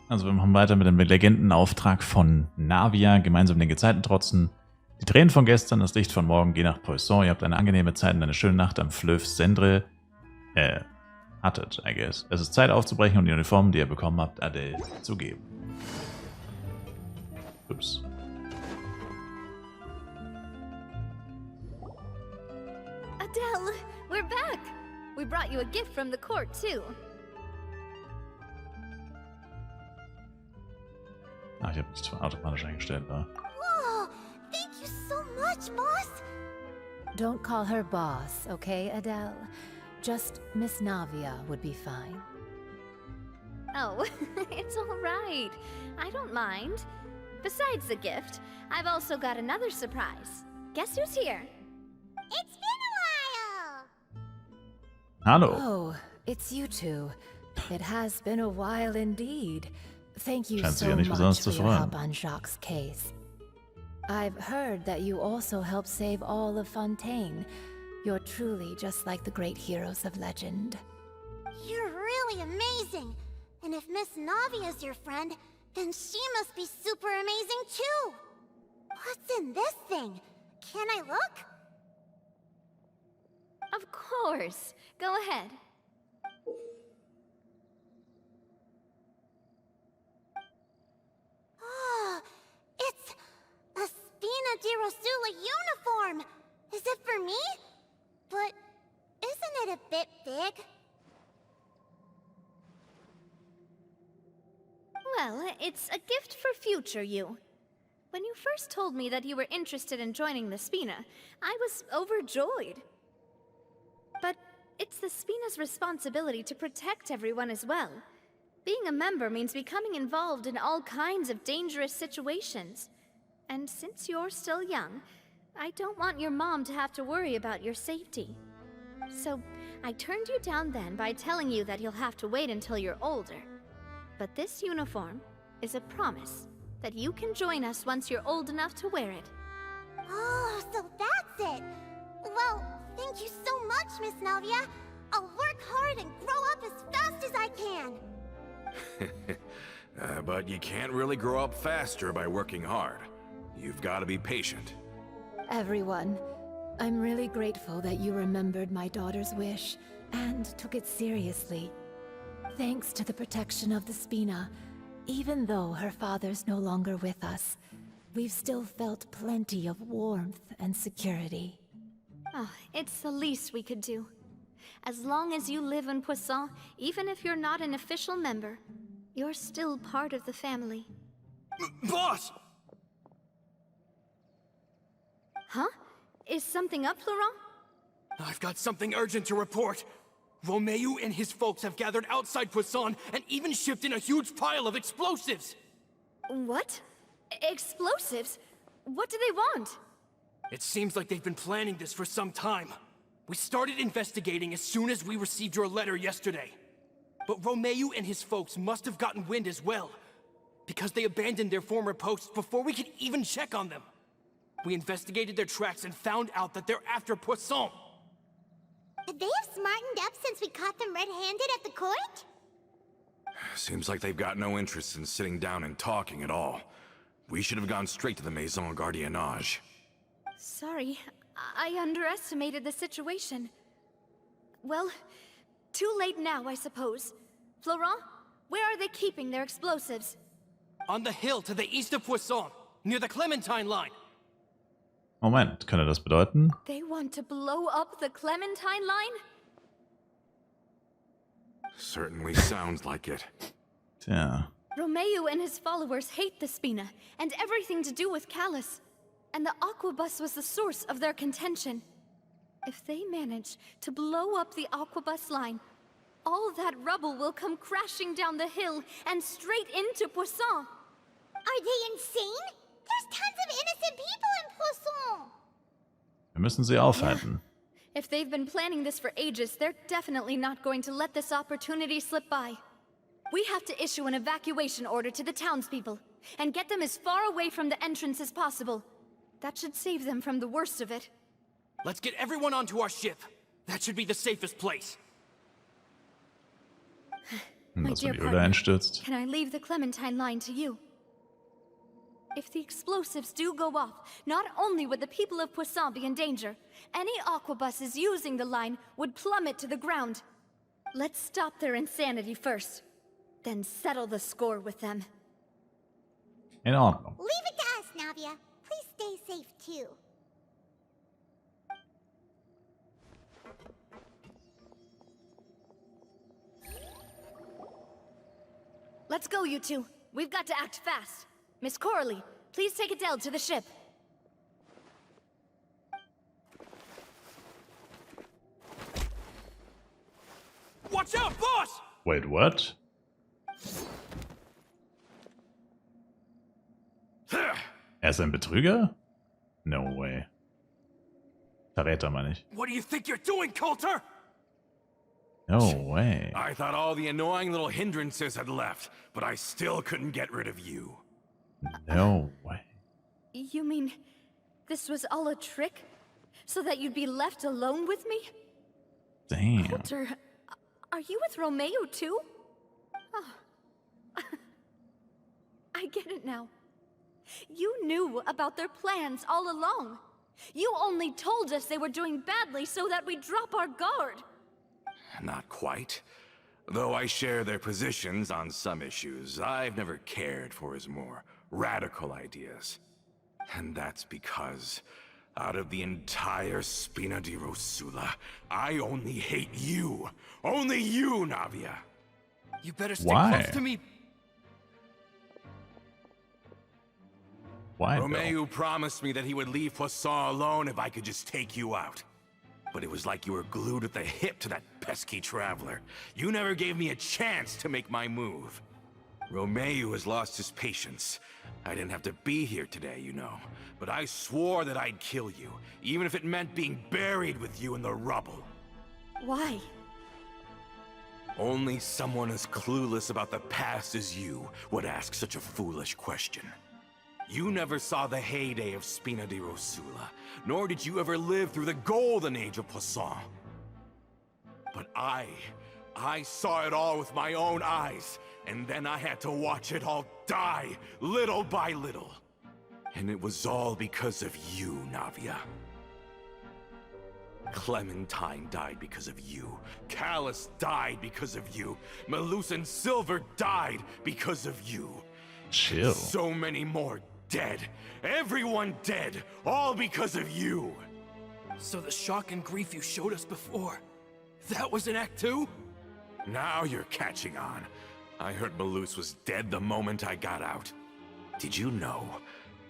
Also wir machen weiter mit dem Legendenauftrag von Navia, gemeinsam den Gezeiten trotzen. Die Tränen von gestern, das Licht von morgen, geh nach Poisson. Ihr habt eine angenehme Zeit und eine schöne Nacht am Fleuve Cendre. Hattet, I guess. Es ist Zeit aufzubrechen und die Uniformen, die ihr bekommen habt, Adele zu geben. Ups. Adele, we're back! We brought you a gift from the court, too. Ah, ich habe es automatisch eingestellt, da. Whoa! Thank you so much, boss! Don't call her boss, okay, Adele? Just Miss Navia would be fine. Oh, it's all right. I don't mind. Besides the gift, I've also got another surprise. Guess who's here? It's been a while! Hallo. Oh, it's you two. It has been a while indeed. Thank you Scheint sich ja so nicht much besonders for zu your freuen. help on Jacques' case. I've heard that you also helped save all of Fontaine. You're truly just like the great heroes of legend. You're really amazing! And if Miss Navia's your friend, then she must be super amazing too! What's in this thing? Can I look? Of course. Go ahead. Oh, it's a Spina di Rosula uniform! Is it for me? But isn't it a bit big? Well, it's a gift for future you. When you first told me that you were interested in joining the Spina, I was overjoyed. But it's the Spina's responsibility to protect everyone as well. Being a member means becoming involved in all kinds of dangerous situations. And since you're still young, I don't want your mom to have to worry about your safety. So, I turned you down then by telling you that you'll have to wait until you're older. But this uniform is a promise that you can join us once you're old enough to wear it. Oh, so that's it! Well, thank you so much, Miss Navia. I'll work hard and grow up as fast as I can. But you can't really grow up faster by working hard. You've got to be patient. Everyone, I'm really grateful that you remembered my daughter's wish and took it seriously. Thanks to the protection of the Spina, even though her father's no longer with us, we've still felt plenty of warmth and security. Oh, it's the least we could do. As long as you live in Poisson, even if you're not an official member, you're still part of the family. Boss! Huh? Is something up, Laurent? I've got something urgent to report. Romeu and his folks have gathered outside Poisson and even shipped in a huge pile of explosives! What? Explosives? What do they want? It seems like they've been planning this for some time. We started investigating as soon as we received your letter yesterday. But Romeu and his folks must have gotten wind as well, because they abandoned their former posts before we could even check on them. We investigated their tracks and found out that they're after Poisson. They have smartened up since we caught them red-handed at the court? Seems like they've got no interest in sitting down and talking at all. We should have gone straight to the Maison Gardiennage. Sorry, I underestimated the situation. Well, too late now, I suppose. Florent, where are they keeping their explosives? On the hill to the east of Poisson, near the Clementine line. Moment, könnte das bedeuten? They want to blow up the Clementine line? Certainly sounds like it. Tja. Romeu and his followers hate the Spina, and everything to do with Callus. And the Aquabus was the source of their contention. If they manage to blow up the Aquabus line, all that rubble will come crashing down the hill and straight into Poisson. Are they insane? There's tons of innocent people in Poisson! Wir müssen sie aufhalten. If they've been planning this for ages, they're definitely not going to let this opportunity slip by. We have to issue an evacuation order to the townspeople, and get them as far away from the entrance as possible. That should save them from the worst of it. Let's get everyone onto our ship. That should be the safest place. My Was, dear wenn die Höhle partner, einstürzt? can I leave the Clementine line to you? If the explosives do go off, not only would the people of Poisson be in danger, any aquabuses using the line would plummet to the ground. Let's stop their insanity first, then settle the score with them. In Ordnung. Leave it to us, Navia. Please stay safe, too. Let's go, you two. We've got to act fast. Miss Coralie, please take Adele to the ship. Watch out, boss! Wait, what? Er ist ein Betrüger? No way. Verräter, meine ich. What do you think you're doing, Coulter? No way. I thought all the annoying little hindrances had left, but I still couldn't get rid of you. No way. You mean this was all a trick? So that you'd be left alone with me? Damn. Coulter, are you with Romeo too? Oh. I get it now. You knew about their plans all along. You only told us they were doing badly so that we'd drop our guard. Not quite. Though I share their positions on some issues, I've never cared for his more radical ideas. And that's because, out of the entire Spina di Rosula, I only hate you. Only you, Navia. You better stick Why? close to me. Why? Romeo promised me that he would leave Poisson alone if I could just take you out. But it was like you were glued at the hip to that pesky traveler. You never gave me a chance to make my move. Romeo has lost his patience. I didn't have to be here today, you know. But I swore that I'd kill you, even if it meant being buried with you in the rubble. Why? Only someone as clueless about the past as you would ask such a foolish question. You never saw the heyday of Spina di Rosula, nor did you ever live through the golden age of Poisson. But I saw it all with my own eyes, and then I had to watch it all die, little by little. And it was all because of you, Navia. Clementine died because of you. Callus died because of you. Melus and Silver died because of you. Chill. So many more dead. Everyone dead. All because of you. So the shock and grief you showed us before, that was in Act 2? Now you're catching on. I heard Melus was dead the moment I got out. Did you know?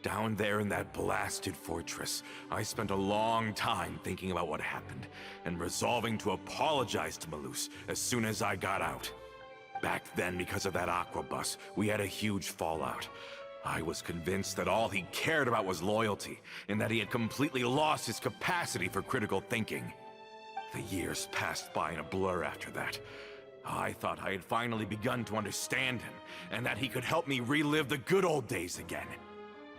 Down there in that blasted fortress, I spent a long time thinking about what happened, and resolving to apologize to Melus as soon as I got out. Back then, because of that aquabus, we had a huge fallout. I was convinced that all he cared about was loyalty, and that he had completely lost his capacity for critical thinking. The years passed by in a blur after that. I thought I had finally begun to understand him, and that he could help me relive the good old days again.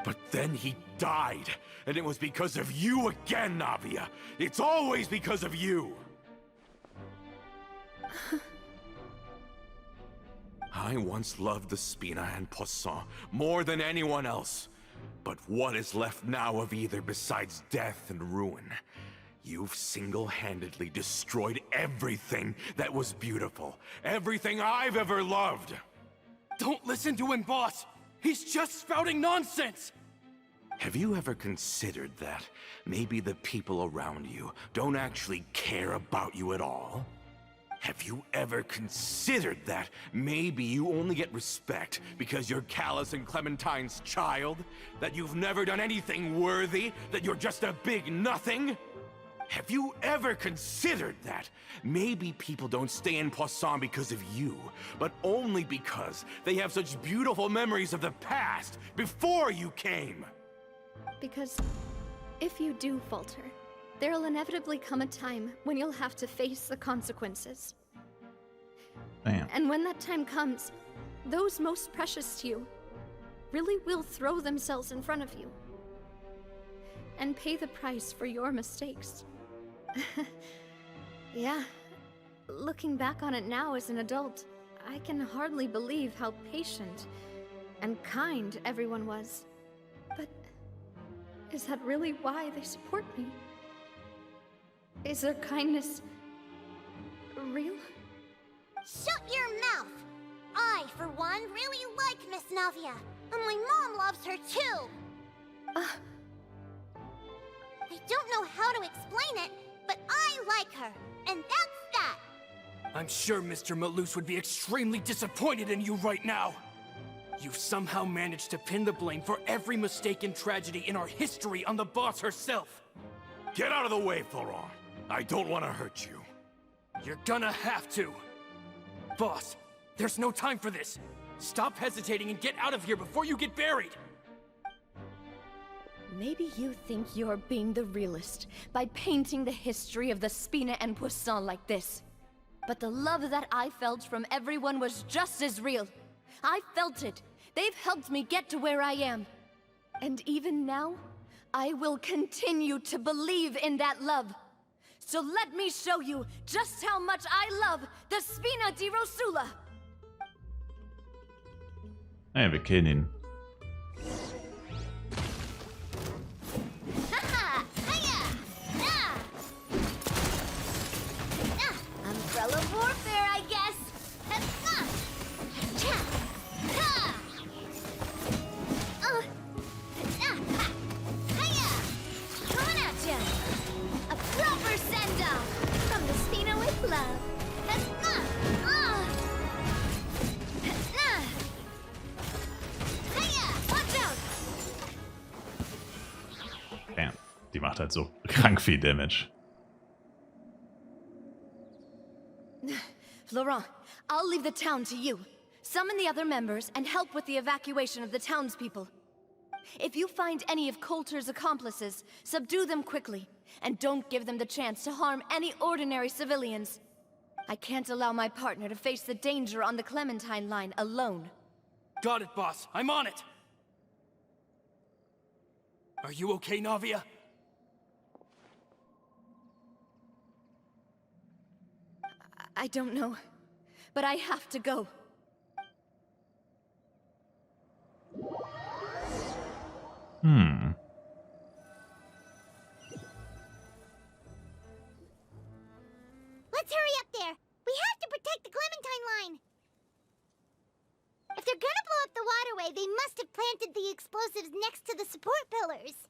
But then he died, and it was because of you again, Navia. It's always because of you. I once loved the Spina and Poisson more than anyone else. But what is left now of either besides death and ruin? You've single-handedly destroyed everything that was beautiful. Everything I've ever loved. Don't listen to him, boss! He's just spouting nonsense! Have you ever considered that maybe the people around you don't actually care about you at all? Have you ever considered that maybe you only get respect because you're Callus and Clementine's child? That you've never done anything worthy? That you're just a big nothing? Have you ever considered that maybe people don't stay in Poisson because of you, but only because they have such beautiful memories of the past before you came? Because if you do falter, there'll inevitably come a time when you'll have to face the consequences. Damn. And when that time comes, those most precious to you really will throw themselves in front of you and pay the price for your mistakes. Yeah, looking back on it now as an adult, I can hardly believe how patient and kind everyone was. But is that really why they support me? Is their kindness real? Shut your mouth! I, for one, really like Miss Navia, and my mom loves her too! I don't know how to explain it, but I like her, and that's that! I'm sure Mr. Malus would be extremely disappointed in you right now. You've somehow managed to pin the blame for every mistake and tragedy in our history on the boss herself. Get out of the way, Florent. I don't want to hurt you. You're gonna have to. Boss, there's no time for this. Stop hesitating and get out of here before you get buried. Maybe you think you're being the realist by painting the history of the Spina and Poisson like this. But the love that I felt from everyone was just as real. I felt it. They've helped me get to where I am. And even now, I will continue to believe in that love. So let me show you just how much I love the Spina di Rosula. Hey, wir kennen ihn. Umbrella warfare, I guess. Coming at ya. A proper send-off from the Spina with love. Watch out. Damn, die macht halt so krank viel Damage. Florent, I'll leave the town to you. Summon the other members and help with the evacuation of the townspeople. If you find any of Coulter's accomplices, subdue them quickly, and don't give them the chance to harm any ordinary civilians. I can't allow my partner to face the danger on the Clementine line alone. Got it, boss. I'm on it. Are you okay, Navia? I don't know, but I have to go. Let's hurry up there! We have to protect the Clementine line! If they're gonna blow up the waterway, they must have planted the explosives next to the support pillars.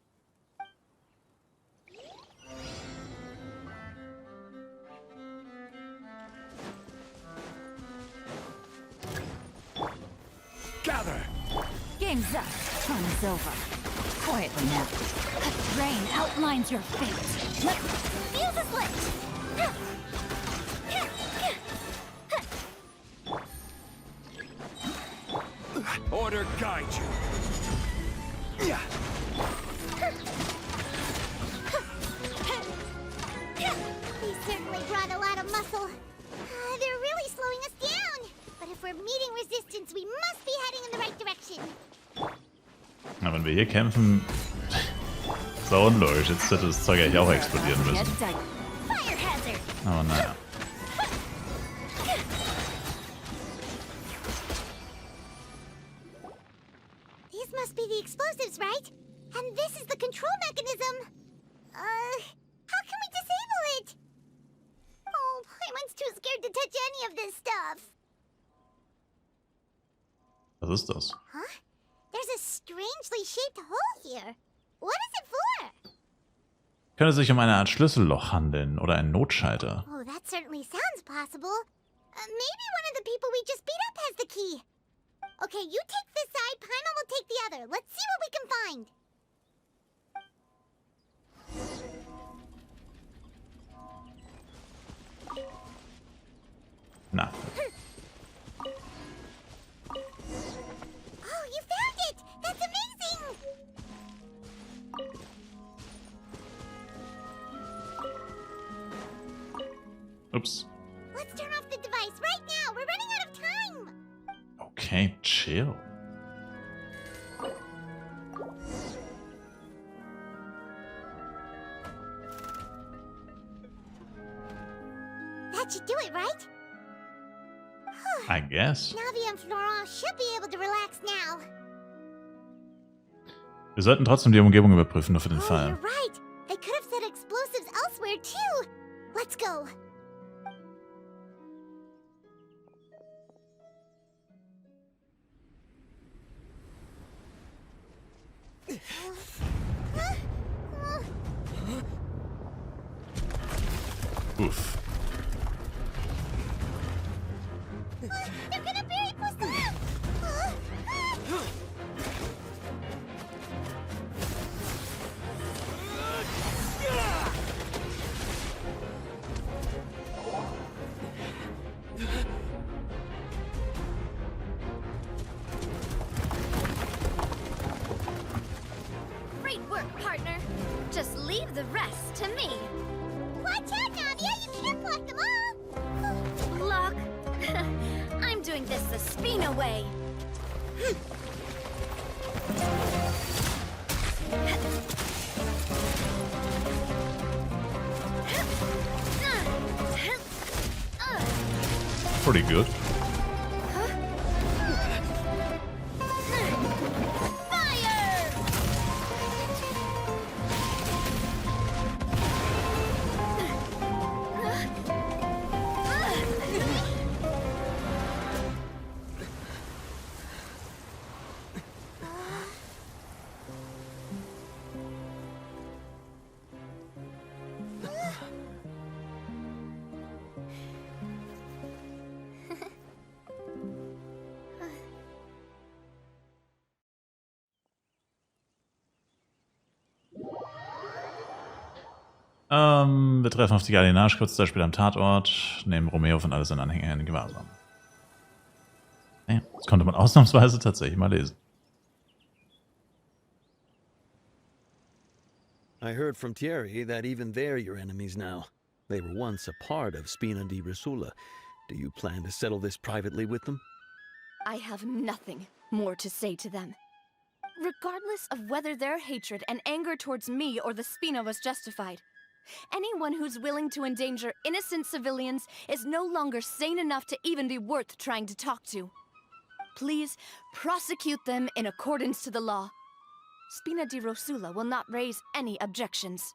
Gather! Game's up. Fun is over. Quietly now. A train outlines your fate. Let's... Fuse is lit! Order guide you. Yeah. They certainly brought a lot of muscle. They're really slowing us down. But if we're meeting resistance, we must be heading in the right direction. Na, wenn wir hier kämpfen, ist auch unlogisch. Jetzt hätte das Zeug eigentlich auch explodieren müssen. Fire hazard! Aber naja. These must be the explosives, right? And this is the control mechanism. How can we disable it? Oh, Paimon's too scared to touch any of this stuff. Was ist das? Huh? There's a strangely shaped hole here. What is it for? Könnte sich um eine Art Schlüsselloch handeln oder einen Notschalter. Oh, that certainly sounds possible. Maybe one of the people we just beat up has the key. Okay, you take this side, Paimon will take the other. Let's see what we can find. Na. Oh, you found it! That's amazing! Ups. Let's turn off the device right now! We're running out of time! Okay, chill. That should do it, right? I guess. Navia and Florent should be able to relax now. Wir sollten trotzdem die Umgebung überprüfen, nur für den Oh, Fall. you're right. They could have set explosives elsewhere too. Let's go. Uff. They're gonna bury Poisson! Great work, partner. Just leave the rest to me. Watch out, Navia! You can't block them all! Block. I'm doing this the Spina way. Pretty good. Fire! Wir treffen auf die Gardiennage kurz Zeit später am Tatort, nehmen Romeo von all seinen Anhängern in Gewahrsam. Ja, das konnte man ausnahmsweise tatsächlich mal lesen. I heard from Thierry that even they're your enemies now. They were once a part of Spina di Rosula. Do you plan to settle this privately with them? I have nothing more to say to them. Regardless of whether their hatred and anger towards me or the Spina was justified, anyone who's willing to endanger innocent civilians is no longer sane enough to even be worth trying to talk to. Please prosecute them in accordance to the law. Spina di Rosula will not raise any objections.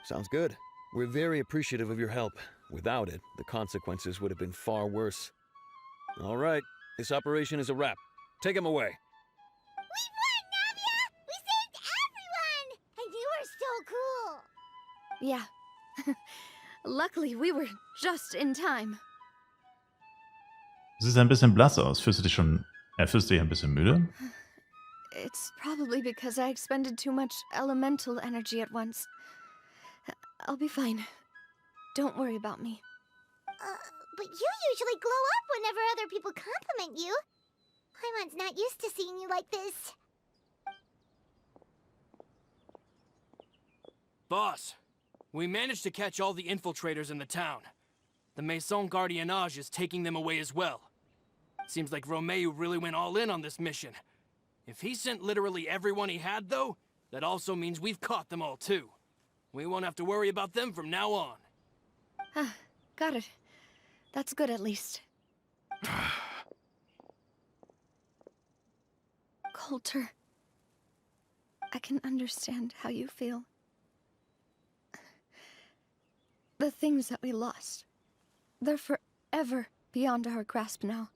Sounds good. We're very appreciative of your help. Without it, the consequences would have been far worse. All right, this operation is a wrap. Take him away. We won, Navia! We saved everyone! And you were so cool! Yeah. Luckily, we were just in time. Du siehst ein bisschen blass aus. Fühlst du dich ein bisschen müde? It's probably because I expended too much elemental energy at once. I'll be fine. Don't worry about me. But you usually glow up whenever other people compliment you. Paimon's not used to seeing you like this. Boss, we managed to catch all the infiltrators in the town. The Maison Gardiennage is taking them away as well. Seems like Romeo really went all in on this mission. If he sent literally everyone he had, though, that also means we've caught them all, too. We won't have to worry about them from now on. Got it. That's good, at least. Coulter, I can understand how you feel. The things that we lost, they're forever beyond our grasp now.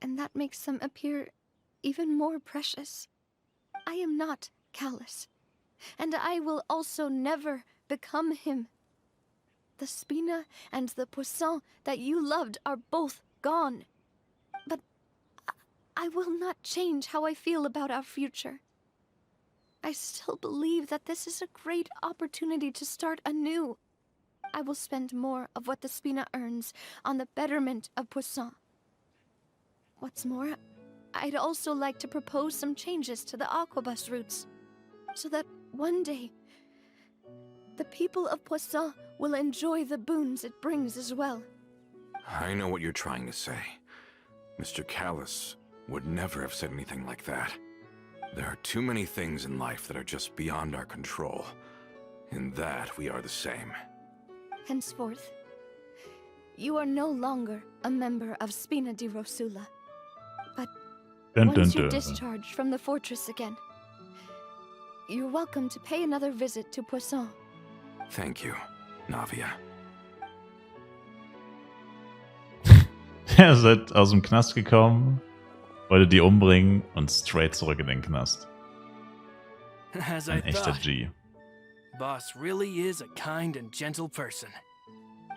And that makes them appear even more precious. I am not callous, and I will also never become him. The Spina and the Poisson that you loved are both gone. But I will not change how I feel about our future. I still believe that this is a great opportunity to start anew. I will spend more of what the Spina earns on the betterment of Poisson. What's more, I'd also like to propose some changes to the Aquabus routes, so that one day, the people of Poisson will enjoy the boons it brings as well. I know what you're trying to say. Mr. Callus would never have said anything like that. There are too many things in life that are just beyond our control. In that, we are the same. Henceforth, you are no longer a member of Spina di Rosula. But Dun, dun, once you're dun. discharged from the fortress again, you're welcome to pay another visit to Poisson. Thank you, Navia. Er ist aus dem Knast gekommen, wollte die umbringen und straight zurück in den Knast. As I Ein echter thought, G. Boss really is a kind and gentle person.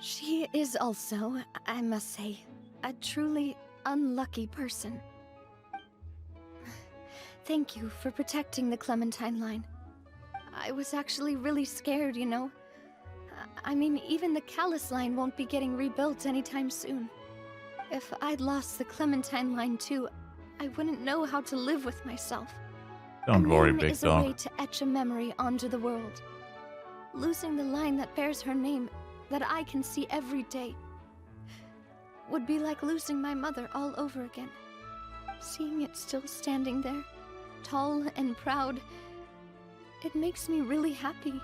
She is also, I must say, a truly unlucky person. Thank you for protecting the Clementine line. I was actually really scared, you know. I mean, even the Callus line won't be getting rebuilt anytime soon. If I'd lost the Clementine line too, I wouldn't know how to live with myself. Don't a worry, name big is a way dog. to etch a memory onto the world. Losing the line that bears her name, that I can see every day, would be like losing my mother all over again. Seeing it still standing there, tall and proud, it makes me really happy.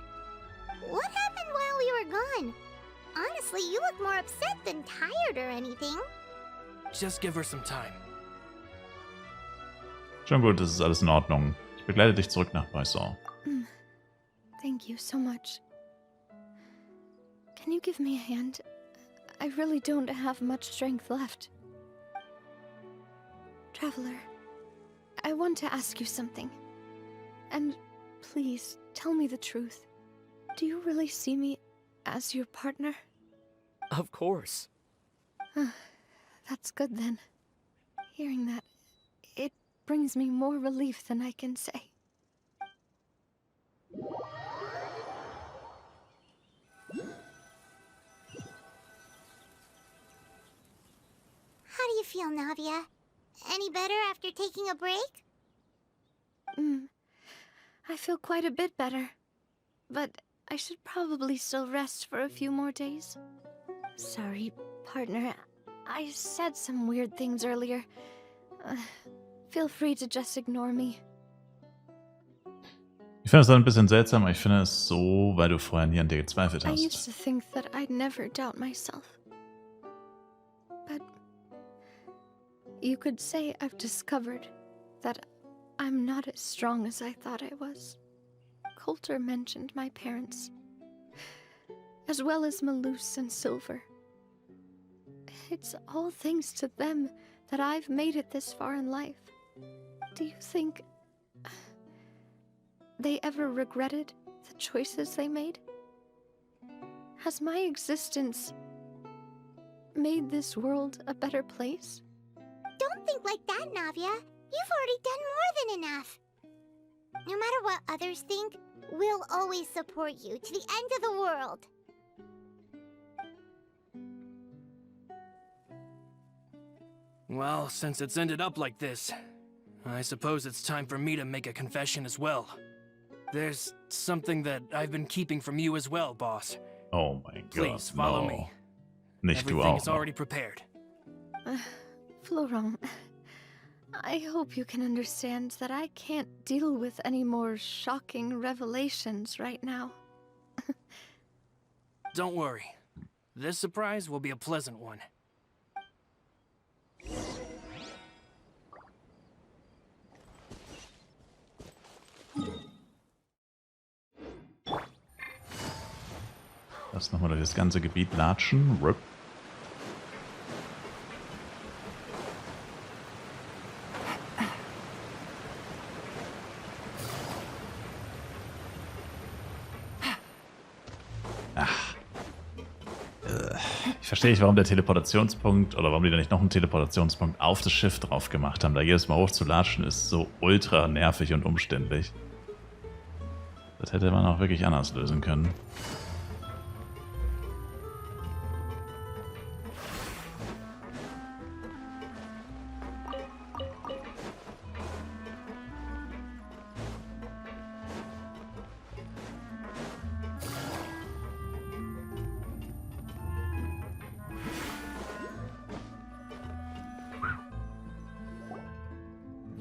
What happened while we were gone? Honestly, you look more upset than tired or anything. Just give her some time. Schon gut, das ist alles in Ordnung. Ich begleite dich zurück nach Poisson. Thank you so much. Can you give me a hand? I really don't have much strength left. Traveler, I want to ask you something. And please, tell me the truth. Do you really see me as your partner? Of course. That's good then. Hearing that, it brings me more relief than I can say. How do you feel, Navia? Any better after taking a break? I feel quite a bit better. But I should probably still rest for a few more days. Sorry, partner. I said some weird things earlier. Feel free to just ignore me. Ich finde es dann ein bisschen seltsam, aber ich finde es so, weil du vorher nie an dir gezweifelt I used hast. to think that I'd never doubt myself. But you could say I've discovered that I'm not as strong as I thought I was. Coulter mentioned my parents, as well as Malus and Silver. It's all thanks to them that I've made it this far in life. Do you think they ever regretted the choices they made? Has my existence made this world a better place? Don't think like that, Navia. You've already done more than enough. No matter what others think, we'll always support you to the end of the world. Well, since it's ended up like this, I suppose it's time for me to make a confession as well. There's something that I've been keeping from you as well, boss. Oh mein Gott, Please, follow no. me. Nicht du Everything auch is noch. already prepared. Florent, I hope you can understand that I can't deal with any more shocking revelations right now. Don't worry. This surprise will be a pleasant one. Lass nochmal durch das ganze Gebiet latschen. Rip. Ich verstehe nicht, warum der Teleportationspunkt oder warum die da nicht noch einen Teleportationspunkt auf das Schiff drauf gemacht haben. Da jedes Mal hochzulatschen ist so ultra nervig und umständlich. Das hätte man auch wirklich anders lösen können.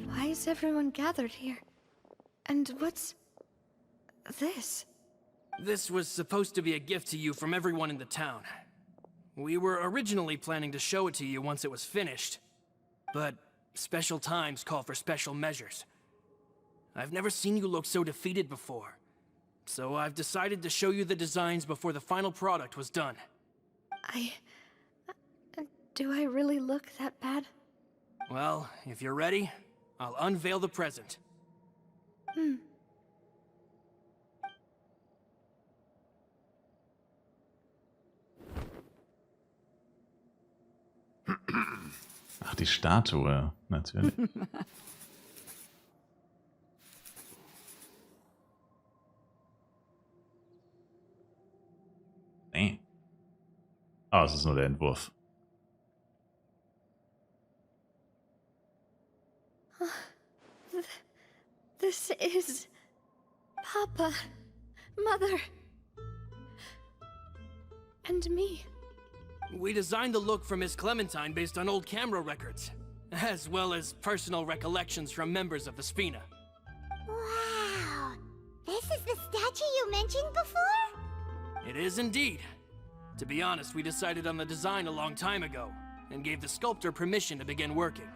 Why is everyone gathered here? And what's this? This was supposed to be a gift to you from everyone in the town. We were originally planning to show it to you once it was finished, but special times call for special measures. I've never seen you look so defeated before, so I've decided to show you the designs before the final product was done. Do I really look that bad? Well, if you're ready, I'll unveil the present. Ach, die Statue, natürlich. Nee. Oh, es ist nur der Entwurf. This is... Papa, Mother, and me. We designed the look for Miss Clementine based on old camera records, as well as personal recollections from members of the Spina. Wow. This is the statue you mentioned before? It is indeed. To be honest, we decided on the design a long time ago, and gave the sculptor permission to begin working.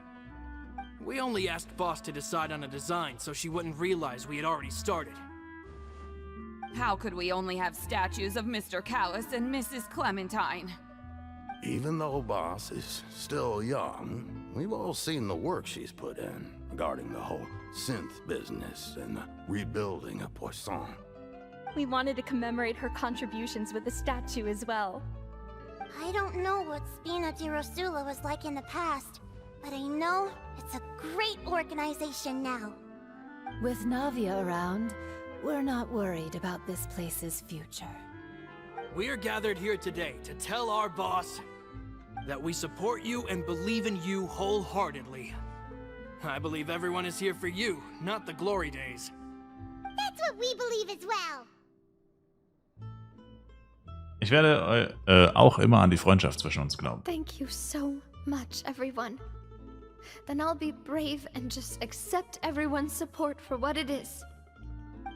We only asked Boss to decide on a design so she wouldn't realize we had already started. How could we only have statues of Mr. Callus and Mrs. Clementine? Even though Boss is still young, we've all seen the work she's put in regarding the whole synth business and the rebuilding of Poisson. We wanted to commemorate her contributions with a statue as well. I don't know what Spina di Rosula was like in the past, but I know it's a great organization now. With Navia around, we're not worried about this place's future. We are gathered here today to tell our boss that we support you and believe in you wholeheartedly. I believe everyone is here for you, not the glory days. That's what we believe as well. Ich werde auch immer an die Freundschaft zwischen uns glauben. Thank you so much, everyone. Then I'll be brave and just accept everyone's support for what it is.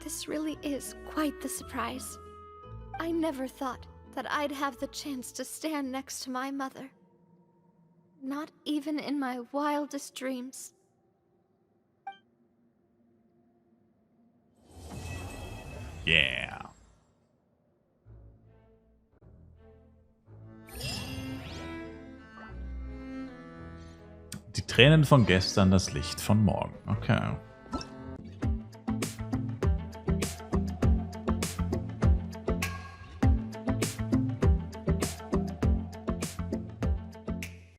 This really is quite the surprise. I never thought that I'd have the chance to stand next to my mother. Not even in my wildest dreams. Yeah. Die Tränen von gestern, das Licht von morgen. Okay.